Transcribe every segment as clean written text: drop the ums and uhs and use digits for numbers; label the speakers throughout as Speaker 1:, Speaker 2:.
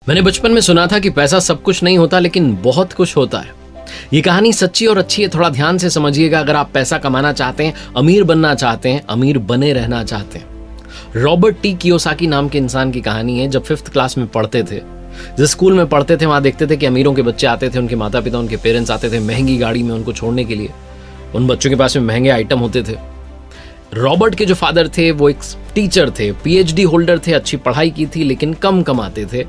Speaker 1: मैंने बचपन में सुना था कि पैसा सब कुछ नहीं होता, लेकिन बहुत कुछ होता है। ये कहानी सच्ची और अच्छी है, थोड़ा ध्यान से समझिएगा। अगर आप पैसा कमाना चाहते हैं, अमीर बनना चाहते हैं, अमीर बने रहना चाहते हैं। रॉबर्ट टी कियोसाकी नाम के इंसान की कहानी है। जब 5th क्लास में पढ़ते थे, जिस स्कूल में पढ़ते थे, वहां देखते थे कि अमीरों के बच्चे आते थे, उनके माता पिता, उनके पेरेंट्स आते थे महंगी गाड़ी में उनको छोड़ने के लिए। उन बच्चों के पास में महंगे आइटम होते थे। रॉबर्ट के जो फादर थे वो एक टीचर थे, PhD होल्डर थे, अच्छी पढ़ाई की थी, लेकिन कम कमाते थे।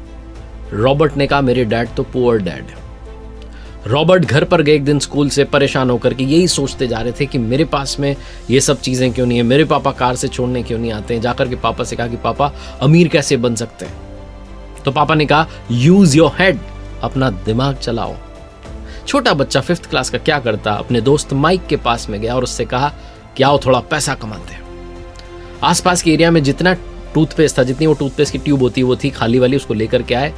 Speaker 1: रॉबर्ट ने कहा मेरे डैड तो पुअर डैड है। रॉबर्ट घर पर गए एक दिन स्कूल से परेशान होकर के, यही सोचते जा रहे थे कि मेरे पास में ये सब चीजें क्यों नहीं है, मेरे पापा कार से छोड़ने क्यों नहीं आते हैं। जाकर के पापा से कहा कि पापा अमीर कैसे बन सकते हैं। तो पापा ने कहा यूज योर हेड, अपना दिमाग चलाओ। छोटा बच्चा 5th क्लास का क्या करता, अपने दोस्त माइक के पास में गया और उससे कहा कि आओ थोड़ा पैसा कमाते हैं। आसपास के एरिया में जितना टूथपेस्ट था, जितनी वो टूथपेस्ट की ट्यूब होती वो थी खाली वाली, उसको लेकर के आए।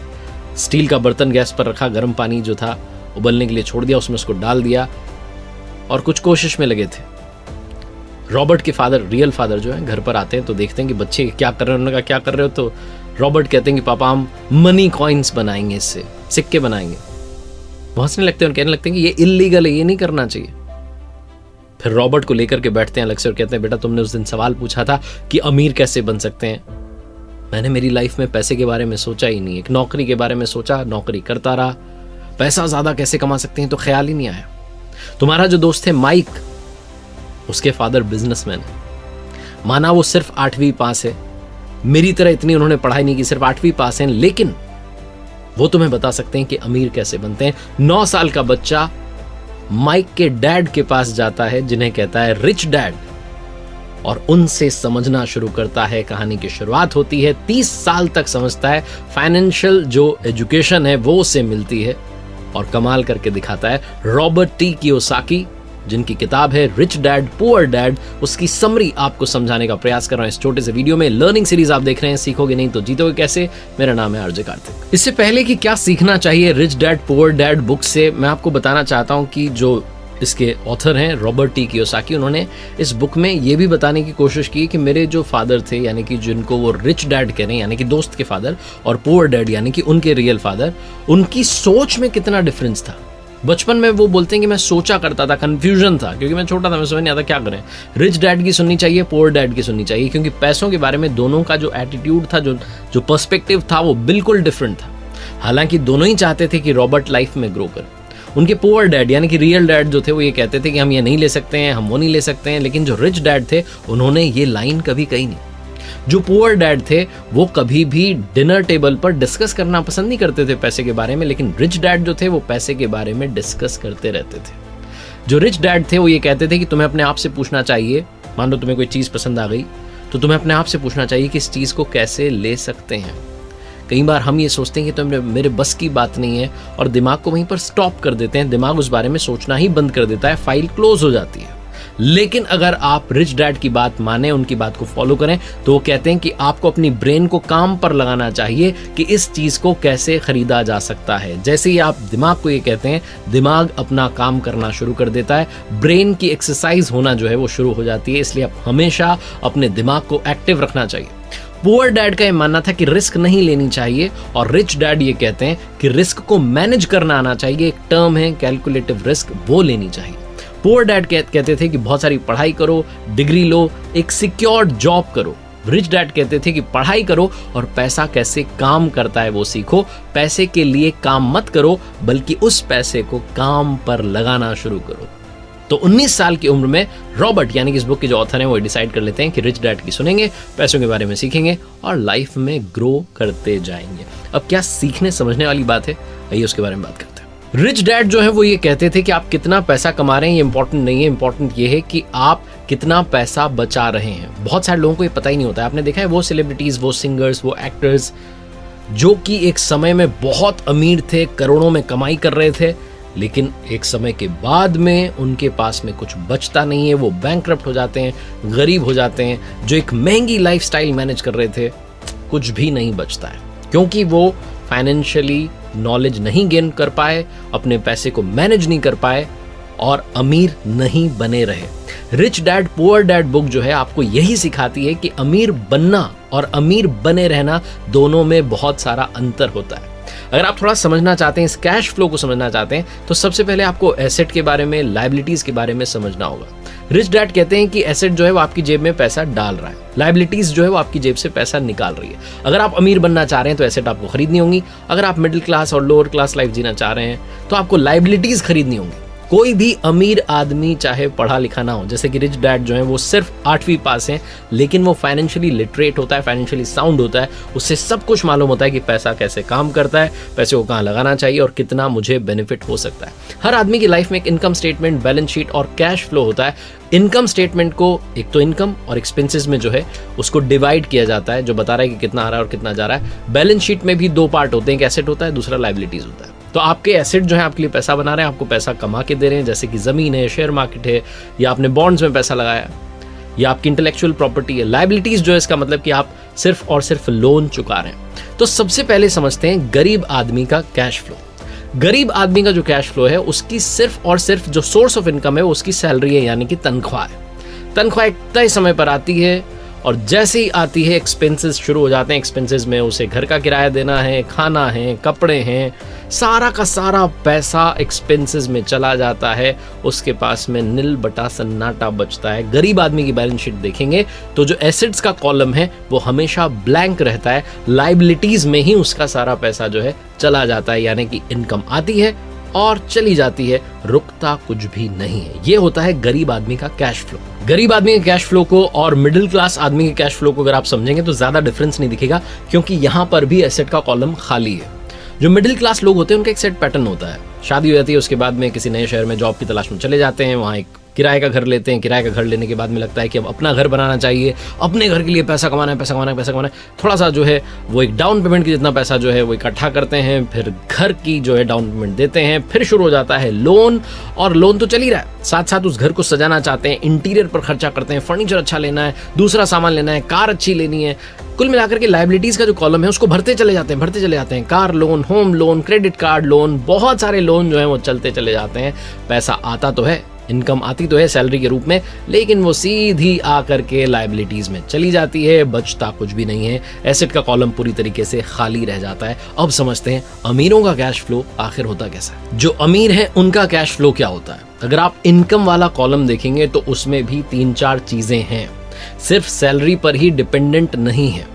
Speaker 1: स्टील का बर्तन गैस पर रखा, गर्म पानी जो था उबलने के लिए छोड़ दिया, उसमें उसको डाल दिया और कुछ कोशिश में लगे थे। रॉबर्ट के फादर, रियल फादर जो है, घर पर आते हैं तो देखते हैं कि बच्चे क्या कर रहे हैं। उन्होंने कहा क्या कर रहे हो? तो रॉबर्ट कहते हैं कि पापा हम मनी कॉइन्स बनाएंगे, इससे सिक्के बनाएंगे। वो हंसने लगते हैं और कहने लगते हैं कि ये इल्लीगल है, ये नहीं करना चाहिए। फिर रॉबर्ट को लेकर के बैठते हैं अलग से और कहते हैं बेटा तुमने उस दिन सवाल पूछा था कि अमीर कैसे बन सकते हैं। मैंने मेरी लाइफ में पैसे के बारे में सोचा ही नहीं, एक नौकरी के बारे में सोचा, नौकरी करता रहा। पैसा ज्यादा कैसे कमा सकते हैं तो ख्याल ही नहीं आया। तुम्हारा जो दोस्त है माइक, उसके फादर बिजनेसमैन है। माना वो सिर्फ 8वीं पास है, मेरी तरह इतनी उन्होंने पढ़ाई नहीं की, सिर्फ 8वीं पास है, लेकिन वो तुम्हें बता सकते हैं कि अमीर कैसे बनते हैं। 9 साल का बच्चा माइक के डैड के पास जाता है, जिन्हें कहता है रिच डैड, और उनसे समझना शुरू करता है। कहानी की शुरुआत होती है, 30 साल तक समझता है, फाइनेंशियल जो एजुकेशन है वो उससे मिलती है और कमाल करके दिखाता है। रॉबर्ट टी कियोसाकी, जिनकी किताब है रिच डैड पुअर डैड, उसकी समरी आपको समझाने का प्रयास कर रहा हूं इस छोटे से वीडियो में। लर्निंग सीरीज आप देख रहे हैं, सीखोगे नहीं तो जीतोगे कैसे। मेरा नाम है आरजे कार्तिक। इससे पहले कि क्या सीखना चाहिए rich dad poor dad book से, मैं आपको बताना चाहता हूं कि जो इसके ऑथर हैं रॉबर्ट टी कियोसाकी, उन्होंने इस बुक में ये भी बताने की कोशिश की कि मेरे जो फादर थे, यानी कि जिनको वो रिच डैड कह रहे हैं, यानी कि दोस्त के फादर, और पुअर डैड यानी कि उनके रियल फादर, उनकी सोच में कितना डिफरेंस था। बचपन में वो बोलते हैं कि मैं सोचा करता था, कंफ्यूजन था, क्योंकि मैं छोटा था, मैं समझ नहीं आता क्या करें। रिच डैड की सुननी चाहिए, पुअर डैड की सुननी चाहिए, क्योंकि पैसों के बारे में दोनों का जो एटीट्यूड था, जो पर्सपेक्टिव था, वो बिल्कुल डिफरेंट था। हालांकि दोनों ही चाहते थे कि रॉबर्ट लाइफ में ग्रो करे। उनके पुअर डैड यानी कि रियल डैड जो थे वो ये कहते थे कि हम ये नहीं ले सकते हैं, हम वो नहीं ले सकते हैं, लेकिन जो रिच डैड थे उन्होंने ये लाइन कभी कही नहीं। जो पुअर डैड थे वो कभी भी डिनर टेबल पर डिस्कस करना पसंद नहीं करते थे पैसे के बारे में, लेकिन रिच डैड जो थे वो पैसे के बारे में डिस्कस करते रहते थे। जो रिच डैड थे वो ये कहते थे कि तुम्हें अपने आप से पूछना चाहिए, मान लो तुम्हें कोई चीज पसंद आ गई तो तुम्हें अपने आप से पूछना चाहिए कि इस चीज को कैसे ले सकते हैं। कई बार हम ये सोचते हैं कि तो मेरे बस की बात नहीं है और दिमाग को वहीं पर स्टॉप कर देते हैं, दिमाग उस बारे में सोचना ही बंद कर देता है, फाइल क्लोज हो जाती है। लेकिन अगर आप रिच डैड की बात माने, उनकी बात को फॉलो करें, तो वो कहते हैं कि आपको अपनी ब्रेन को काम पर लगाना चाहिए कि इस चीज को कैसे खरीदा जा सकता है। जैसे ही आप दिमाग को ये कहते हैं, दिमाग अपना काम करना शुरू कर देता है, ब्रेन की एक्सरसाइज होना जो है वो शुरू हो जाती है। इसलिए आप हमेशा अपने दिमाग को एक्टिव रखना चाहिए। पुअर डैड का ये मानना था कि रिस्क नहीं लेनी चाहिए, और रिच डैड ये कहते हैं कि रिस्क को मैनेज करना आना चाहिए। एक टर्म है कैलकुलेटिव रिस्क, वो लेनी चाहिए। पुअर डैड कहते थे कि बहुत सारी पढ़ाई करो, डिग्री लो, एक सिक्योर्ड जॉब करो। रिच डैड कहते थे कि पढ़ाई करो और पैसा कैसे काम करता है वो सीखो। पैसे के लिए काम मत करो, बल्कि उस पैसे को काम पर लगाना शुरू करो। तो 19 साल की उम्र में रॉबर्ट यानी कि इस बुक के जो ऑथर हैं वो डिसाइड कर लेते हैं कि रिच डैड की सुनेंगे, पैसों के बारे में सीखेंगे और लाइफ में ग्रो करते जाएंगे। अब क्या सीखने समझने वाली बात है, आइए उसके बारे में बात करते हैं। रिच डैड जो है वो ये कहते थे कि आप कितना पैसा कमा रहे हैं ये इंपॉर्टेंट नहीं है, इंपॉर्टेंट ये है कि आप कितना पैसा बचा रहे हैं। बहुत सारे लोगों को ये पता ही नहीं होता है। आपने देखा है वो सेलिब्रिटीज, वो सिंगर्स, वो एक्टर्स जो कि एक समय में बहुत अमीर थे, करोड़ों में कमाई कर रहे थे, लेकिन एक समय के बाद में उनके पास में कुछ बचता नहीं है, वो बैंकरप्ट हो जाते हैं, गरीब हो जाते हैं। जो एक महंगी लाइफस्टाइल मैनेज कर रहे थे, कुछ भी नहीं बचता है, क्योंकि वो फाइनेंशियली नॉलेज नहीं गेन कर पाए, अपने पैसे को मैनेज नहीं कर पाए और अमीर नहीं बने रहे। Rich dad poor dad book जो है आपको यही सिखाती है कि अमीर बनना और अमीर बने रहना दोनों में बहुत सारा अंतर होता है। अगर आप थोड़ा समझना चाहते हैं, इस कैश फ्लो को समझना चाहते हैं, तो सबसे पहले आपको एसेट के बारे में, लायबिलिटीज के बारे में समझना होगा। रिच डैड कहते हैं कि एसेट जो है वो आपकी जेब में पैसा डाल रहा है, लायबिलिटीज जो है वो आपकी जेब से पैसा निकाल रही है। अगर आप अमीर बनना चाह रहे हैं तो एसेट आपको खरीदनी होंगी। अगर आप मिडिल क्लास और लोअर क्लास लाइफ जीना चाह रहे हैं तो आपको लायबिलिटीज खरीदनी होंगी। कोई भी अमीर आदमी चाहे पढ़ा लिखा ना हो, जैसे कि रिच डैड जो है वो सिर्फ 8वीं पास हैं, लेकिन वो फाइनेंशियली लिटरेट होता है, फाइनेंशियली साउंड होता है, उससे सब कुछ मालूम होता है कि पैसा कैसे काम करता है, पैसे को कहाँ लगाना चाहिए और कितना मुझे बेनिफिट हो सकता है। हर आदमी की लाइफ में एक इनकम स्टेटमेंट, बैलेंस शीट और कैश फ्लो होता है। इनकम स्टेटमेंट को एक तो इनकम और एक्सपेंसेस में जो है उसको डिवाइड किया जाता है, जो बता रहा है कि कितना आ रहा है और कितना जा रहा है। बैलेंस शीट में भी 2 पार्ट होते हैं, एक एसेट होता है, दूसरा लायबिलिटीज होता है। तो आपके एसेट जो है आपके लिए पैसा बना रहे हैं, आपको पैसा कमा के दे रहे हैं, जैसे कि जमीन है, शेयर मार्केट है, या आपने बॉन्ड्स में पैसा लगाया, या आपकी इंटेलेक्चुअल प्रॉपर्टी है। लायबिलिटीज जो है इसका मतलब कि आप सिर्फ और सिर्फ लोन चुका रहे हैं। तो सबसे पहले समझते हैं गरीब आदमी का कैश फ्लो। गरीब आदमी का जो कैश फ्लो है उसकी सिर्फ और सिर्फ जो सोर्स ऑफ इनकम है उसकी सैलरी है, यानी कि तनख्वाह है। तनख्वाह एक तय समय पर आती है और जैसे ही आती है एक्सपेंसेस शुरू हो जाते हैं। एक्सपेंसेस में उसे घर का किराया देना है, खाना है, कपड़े हैं, सारा का सारा पैसा एक्सपेंसेस में चला जाता है। उसके पास में नील बटा सन्नाटा बचता है। गरीब आदमी की बैलेंस शीट देखेंगे तो जो एसेट्स का कॉलम है वो हमेशा ब्लैंक रहता है, लायबिलिटीज में ही उसका सारा पैसा जो है चला जाता है, यानी कि इनकम आती है और चली जाती है, रुकता कुछ भी नहीं है। ये होता है गरीब आदमी का कैश फ्लो। गरीब आदमी के कैश फ्लो को और मिडिल क्लास आदमी के कैश फ्लो को अगर आप समझेंगे तो ज्यादा डिफरेंस नहीं दिखेगा, क्योंकि यहां पर भी एसेट का कॉलम खाली है। जो मिडिल क्लास लोग होते हैं उनका एक सेट पैटर्न होता है। शादी हो जाती है, उसके बाद में किसी नए शहर में जॉब की तलाश में चले जाते हैं, वहाँ एक किराए का घर लेते हैं। किराए का घर लेने के बाद में लगता है कि अब अपना घर बनाना चाहिए, अपने घर के लिए पैसा कमाना है, पैसा कमाना है, पैसा कमाना है। थोड़ा सा जो है वो एक डाउन पेमेंट की जितना पैसा जो है वो इकट्ठा करते हैं, फिर घर की जो है डाउन पेमेंट देते हैं, फिर शुरू हो जाता है लोन। और लोन तो चल ही रहा है, साथ साथ उस घर को सजाना चाहते हैं, इंटीरियर पर खर्चा करते हैं, फर्नीचर अच्छा लेना है, दूसरा सामान लेना है, कार अच्छी लेनी है। कुल मिलाकर के लायबिलिटीज का जो कॉलम है उसको भरते चले जाते हैं। Car loan, home loan, credit card loan, बहुत सारे लोन जो है वो चलते चले जाते हैं। पैसा आता तो है, इनकम आती तो है सैलरी के रूप में, लेकिन वो सीधी आकर के लायबिलिटीज में चली जाती है, बचता कुछ भी नहीं है। एसेट का कॉलम पूरी तरीके से खाली रह जाता है। अब समझते हैं अमीरों का कैश फ्लो आखिर होता कैसा है। जो अमीर है उनका कैश फ्लो क्या होता है। अगर आप इनकम वाला कॉलम देखेंगे तो उसमें भी 3-4 चीजें हैं, सिर्फ सैलरी पर ही डिपेंडेंट नहीं है।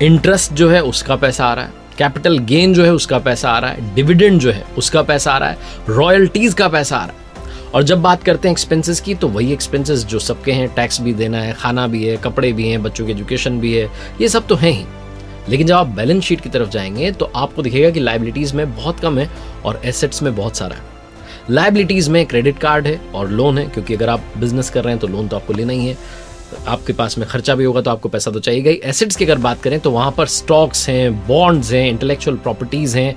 Speaker 1: इंटरेस्ट जो है उसका पैसा आ रहा है, कैपिटल गेन जो है उसका पैसा आ रहा है, डिविडेंड जो है उसका पैसा आ रहा है, रॉयल्टीज का पैसा आ रहा है। और जब बात करते हैं एक्सपेंसेस की तो वही एक्सपेंसेस जो सबके हैं, टैक्स भी देना है, खाना भी है, कपड़े भी हैं, बच्चों की एजुकेशन भी है, ये सब तो हैं ही। लेकिन जब आप बैलेंस शीट की तरफ जाएंगे तो आपको दिखेगा कि लायबिलिटीज में बहुत कम है और एसेट्स में बहुत सारा है। लायबिलिटीज में क्रेडिट कार्ड है और लोन है, क्योंकि अगर आप बिजनेस कर रहे हैं तो लोन तो आपको लेना ही है, आपके पास में खर्चा भी होगा तो आपको पैसा तो चाहिए ही। एसेट्स की अगर बात करें तो वहां पर स्टॉक्स हैं, बॉन्ड्स हैं, इंटेलेक्चुअल प्रॉपर्टीज हैं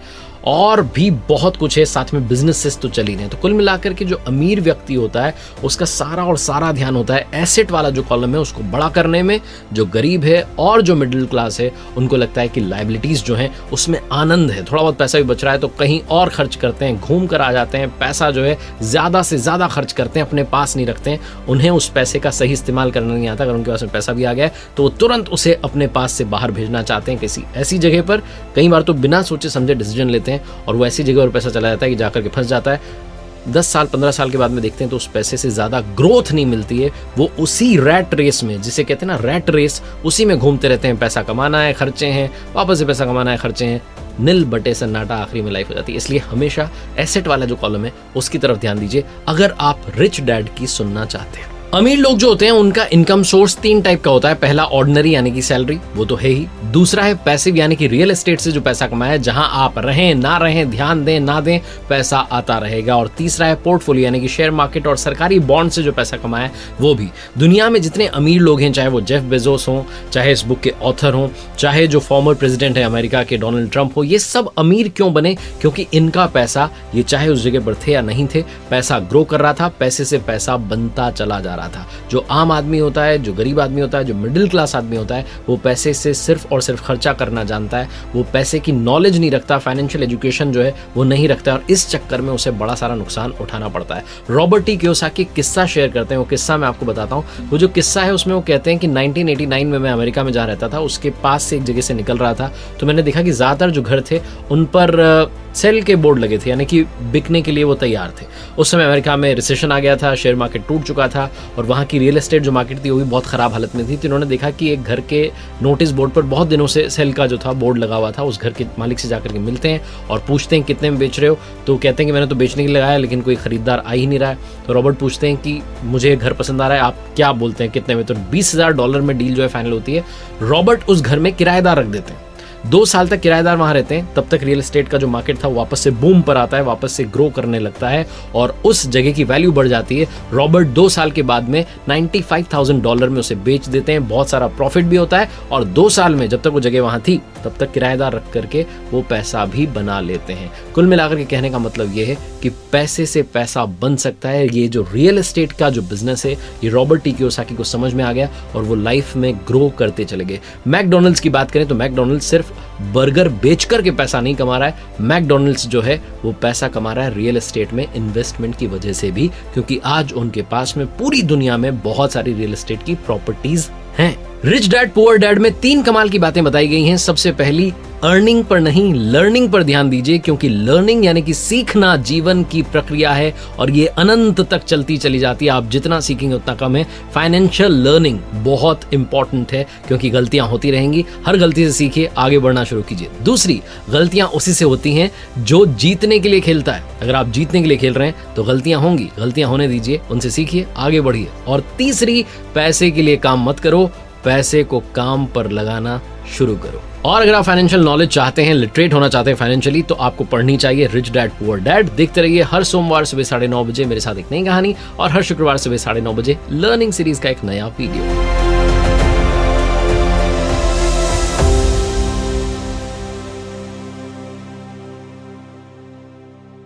Speaker 1: और भी बहुत कुछ है, साथ में बिजनेसेस तो चल ही रहे हैं। तो कुल मिलाकर के जो अमीर व्यक्ति होता है उसका सारा और सारा ध्यान होता है एसेट वाला जो कॉलम है उसको बड़ा करने में। जो गरीब है और जो मिडिल क्लास है उनको लगता है कि लायबिलिटीज जो हैं उसमें आनंद है, थोड़ा बहुत पैसा भी बच रहा है तो कहीं और खर्च करते हैं, घूम कर आ जाते हैं, पैसा जो है ज्यादा से ज्यादा खर्च करते हैं, अपने पास नहीं रखते हैं। उन्हें उस पैसे का सही इस्तेमाल करना नहीं आता। अगर उनके पास में पैसा भी आ गया है तो वो तुरंत उसे अपने पास से बाहर भेजना चाहते हैं किसी ऐसी जगह पर, कई बार तो बिना सोचे समझे डिसीजन लेते हैं और वो ऐसी जगह पर पैसा चला जाता है कि जाकर के फंस जाता है। 10 साल 15 साल के बाद में देखते हैं तो उस पैसे से ज्यादा ग्रोथ नहीं मिलती है। वो उसी रैट रेस में, जिसे कहते हैं ना रैट रेस, उसी में घूमते रहते हैं। पैसा कमाना है, खर्चे हैं, वापस से पैसा कमाना है, खर्चे हैं, नील बटे सन्नाटा आखिरी में लाइफ हो जाती है। इसलिए हमेशा एसेट वाला जो कॉलम है उसकी तरफ ध्यान दीजिए अगर आप रिच डैड की सुनना चाहते हैं। अमीर लोग जो होते हैं उनका इनकम सोर्स 3 टाइप का होता है। पहला ऑर्डिनरी यानी कि सैलरी, वो तो है ही। दूसरा है पैसिव यानी कि रियल एस्टेट से जो पैसा कमाया, जहां आप रहें ना रहें, ध्यान दें ना दें, पैसा आता रहेगा। और तीसरा है पोर्टफोलियो यानी कि शेयर मार्केट और सरकारी बॉन्ड से जो पैसा कमाया वो भी। दुनिया में जितने अमीर लोग हैं, चाहे वो जेफ बेजोस हों, चाहे इस बुक के ऑथर हों, चाहे जो फॉर्मर प्रेसिडेंट है अमेरिका के डोनाल्ड ट्रंप हो, ये सब अमीर क्यों बने? क्योंकि इनका पैसा, ये चाहे उस जगह पर थे या नहीं थे, पैसा ग्रो कर रहा था, पैसे से पैसा बनता चला जा रहा रहा था। जो आम आदमी होता है, जो गरीब आदमी होता है, जो मिडिल क्लास आदमी होता है, वो पैसे से सिर्फ और सिर्फ खर्चा करना जानता है, वो पैसे की नॉलेज नहीं रखता, फाइनेंशियल एजुकेशन जो है वो नहीं रखता, और इस चक्कर में उसे बड़ा सारा नुकसान उठाना पड़ता है। रॉबर्ट टी कियोसाकी किस्सा शेयर करते हैं, वो किस्सा मैं आपको बताता हूँ। वो जो किस्सा है उसमें वो कहते हैं कि 1989 में मैं अमेरिका में जहाँ रहता था, उसके पास से एक जगह से निकल रहा था, तो मैंने देखा कि ज़्यादातर जो घर थे उन पर सेल के बोर्ड लगे थे, यानी कि बिकने के लिए वो तैयार थे। उस समय अमेरिका में रिसेशन आ गया था, शेयर मार्केट टूट चुका था, और वहाँ की रियल एस्टेट जो मार्केट थी वो भी बहुत ख़राब हालत में थी। तो इन्होंने देखा कि एक घर के नोटिस बोर्ड पर बहुत दिनों से सेल का जो था बोर्ड लगा हुआ था। उस घर के मालिक से जाकर के मिलते हैं और पूछते हैं कितने में बेच रहे हो, तो कहते हैं कि मैंने तो बेचने के लिए लगाया, लेकिन कोई ख़रीदार आ ही नहीं रहा है। तो रॉबर्ट पूछते हैं कि मुझे घर पसंद आ रहा है, आप क्या बोलते हैं कितने में? तो $20,000 में डील जो है फाइनल होती है। रॉबर्ट उस घर में किराएदार रख देते हैं, 2 साल तक किराएदार वहां रहते हैं। तब तक रियल एस्टेट का जो मार्केट था वो वापस से बूम पर आता है, वापस से ग्रो करने लगता है, और उस जगह की वैल्यू बढ़ जाती है। रॉबर्ट 2 साल के बाद में $95,000 में उसे बेच देते हैं, बहुत सारा प्रॉफिट भी होता है, और 2 साल में जब तक वो जगह वहां थी तब तक किराएदार रख करके वो पैसा भी बना लेते हैं। कुल मिलाकर के कहने का मतलब ये है कि पैसे से पैसा बन सकता है। ये जो रियल एस्टेट का जो बिजनेस है, ये रॉबर्ट टी कियोसाकी को समझ में आ गया और वो लाइफ में ग्रो करते चले गए। मैकडॉनल्ड्स की बात करें तो मैकडॉनल्ड्स सिर्फ बर्गर बेच करके पैसा नहीं कमा रहा है, मैकडॉनल्ड्स जो है वो पैसा कमा रहा है रियल एस्टेट में इन्वेस्टमेंट की वजह से भी, क्योंकि आज उनके पास में पूरी दुनिया में बहुत सारी रियल एस्टेट की प्रॉपर्टीज हैं। रिच डैड पुअर डैड में 3 कमाल की बातें बताई गई हैं। सबसे पहली, अर्निंग पर नहीं लर्निंग पर ध्यान दीजिए, क्योंकि लर्निंग यानी कि सीखना जीवन की प्रक्रिया है और ये अनंत तक चलती चली जाती है। आप जितना सीखेंगे उतना कम है। फाइनेंशियल लर्निंग बहुत इंपॉर्टेंट है, क्योंकि गलतियां होती रहेंगी, हर गलती से सीखिए, आगे बढ़ना शुरू कीजिए। दूसरी, गलतियां उसी से होती हैं जो जीतने के लिए खेलता है। अगर आप जीतने के लिए खेल रहे हैं तो गलतियां होंगी, गलतियां होने दीजिए, उनसे सीखिए, आगे बढ़िए। और तीसरी, पैसे के लिए काम मत करो, पैसे को काम पर लगाना शुरू करो। और अगर आप फाइनेंशियल नॉलेज चाहते हैं, लिटरेट होना चाहते हैं फाइनेंशियली, तो आपको पढ़नी चाहिए रिच डैड पुअर डैड। देखते रहिए हर सोमवार सुबह 9:30 बजे मेरे साथ एक नई कहानी, और हर शुक्रवार सुबह 9:30 बजे लर्निंग सीरीज का एक नया वीडियो।